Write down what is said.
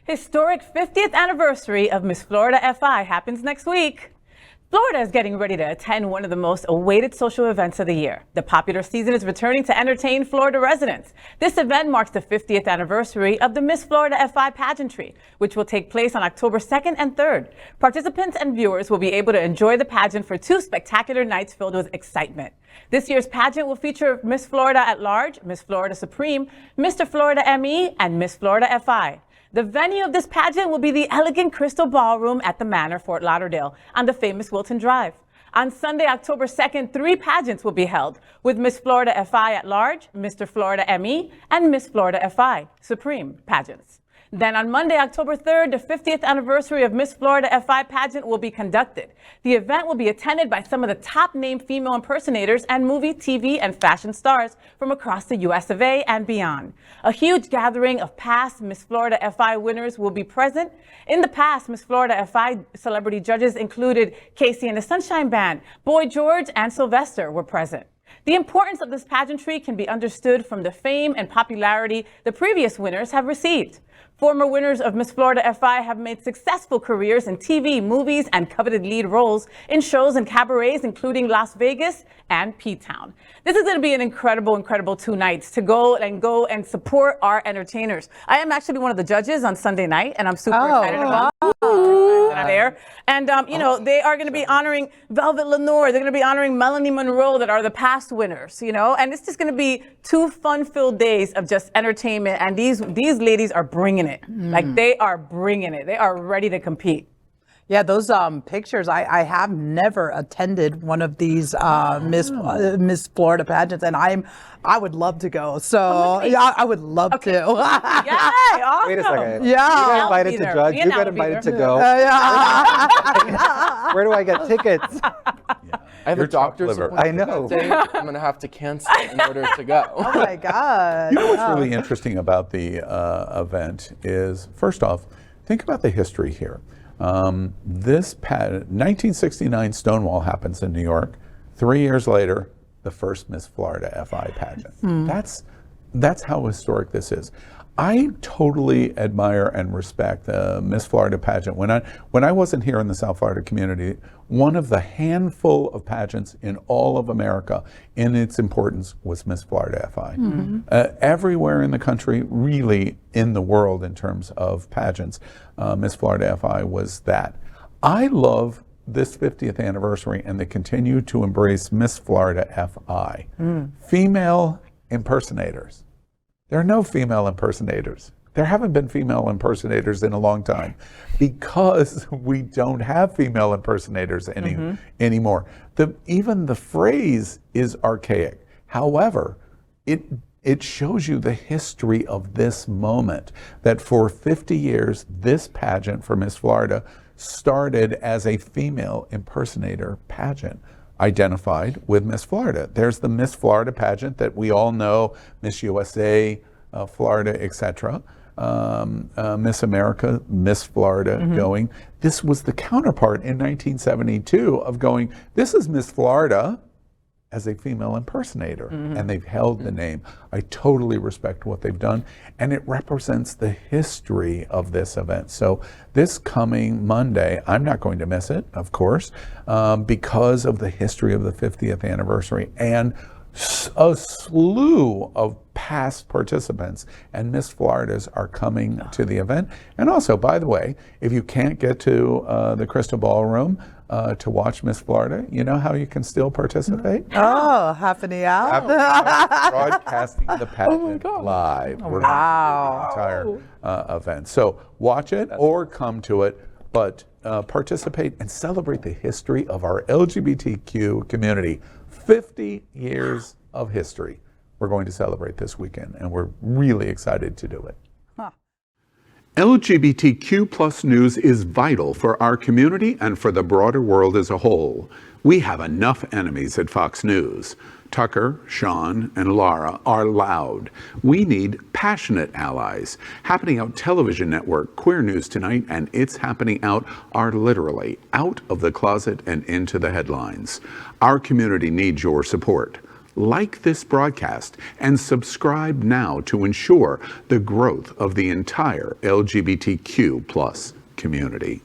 Historic 50th anniversary of Miss Florida F.I. happens next week. Florida is getting ready to attend one of the most awaited social events of the year. The popular season is returning to entertain Florida residents. This event marks the 50th anniversary of the Miss Florida F.I. pageantry, which will take place on October 2nd and 3rd. Participants and viewers will be able to enjoy the pageant for 2 spectacular nights filled with excitement. This year's pageant will feature Miss Florida at Large, Miss Florida Supreme, Mr. Florida M.E., and Miss Florida F.I. The venue of this pageant will be the elegant Crystal Ballroom at the Manor Fort Lauderdale on the famous Wilton Drive. On Sunday, October 2nd, 3 pageants will be held, with Miss Florida F.I. at Large, Mr. Florida M.E., and Miss Florida F.I. Supreme pageants. Then on Monday, October 3rd, the 50th anniversary of Miss Florida F.I. pageant will be conducted. The event will be attended by some of the top-named female impersonators and movie, TV, and fashion stars from across the U.S. of A. and beyond. A huge gathering of past Miss Florida F.I. winners will be present. In the past, Miss Florida F.I. celebrity judges included Casey and the Sunshine Band, Boy George, and Sylvester were present. The importance of this pageantry can be understood from the fame and popularity the previous winners have received. Former winners of Miss Florida F.I. have made successful careers in TV, movies, and coveted lead roles in shows and cabarets, including Las Vegas and P-Town. This is going to be an incredible 2 nights to go and support our entertainers. I am actually one of the judges on Sunday night, and I'm super excited about that I'm there. And, you know, they are going to be honoring Velvet Lenore. They're going to be honoring Melanie Monroe that are the past winners, you know. And it's just going to be 2 fun-filled days of just entertainment. And these ladies are bringing it. Like, they are bringing it. They are ready to compete. Yeah, those pictures, I have never attended one of these Miss Florida pageants, and I would love to go. So yeah, I would love to. Yeah, awesome. Wait a second. Yeah. You got invited to judge. You got invited to go. Where do I get tickets? I have a doctor's appointment. I know. That day. I'm going to have to cancel in order to go. Oh my God. You know what's really interesting about the event is, first off, think about the history here. This 1969 Stonewall happens in New York. 3 years later, the first Miss Florida F.I. pageant. That's how historic this is. I totally admire and respect the Miss Florida pageant. When I wasn't here in the South Florida community, one of the handful of pageants in all of America in its importance was Miss Florida F.I. Everywhere in the country, really in the world in terms of pageants, Miss Florida F.I. was that. I love this 50th anniversary and they continue to embrace Miss Florida F.I. Female impersonators. There are no female impersonators. There haven't been female impersonators in a long time because we don't have female impersonators anymore. Even the phrase is archaic. However, it shows you the history of this moment, that for 50 years, this pageant for Miss Florida started as a female impersonator pageant identified with Miss Florida. There's the Miss Florida pageant that we all know, Miss USA, Florida, etc. Miss America, Miss Florida going. This was the counterpart in 1972 of going, this is Miss Florida as a female impersonator, and they've held the name. I totally respect what they've done, and it represents the history of this event. So this coming Monday, I'm not going to miss it, of course, because of the history of the 50th anniversary and a slew of past participants, and Miss Floridas are coming to the event. And also, by the way, if you can't get to the Crystal Ballroom to watch Miss Florida, you know how you can still participate? Oh, happening out. Broadcasting the pageant live. We're Wow. the entire event. So watch it or come to it, but participate and celebrate the history of our LGBTQ community. 50 years of history we're going to celebrate this weekend, and we're really excited to do it. LGBTQ plus news is vital for our community and for the broader world as a whole. We have enough enemies at Fox News. Tucker, Sean, and Laura are loud. We need passionate allies. Happening Out Television Network, Queer News Tonight, and It's Happening Out are literally out of the closet and into the headlines. Our community needs your support. like this broadcast and subscribe now to ensure the growth of the entire LGBTQ+ community.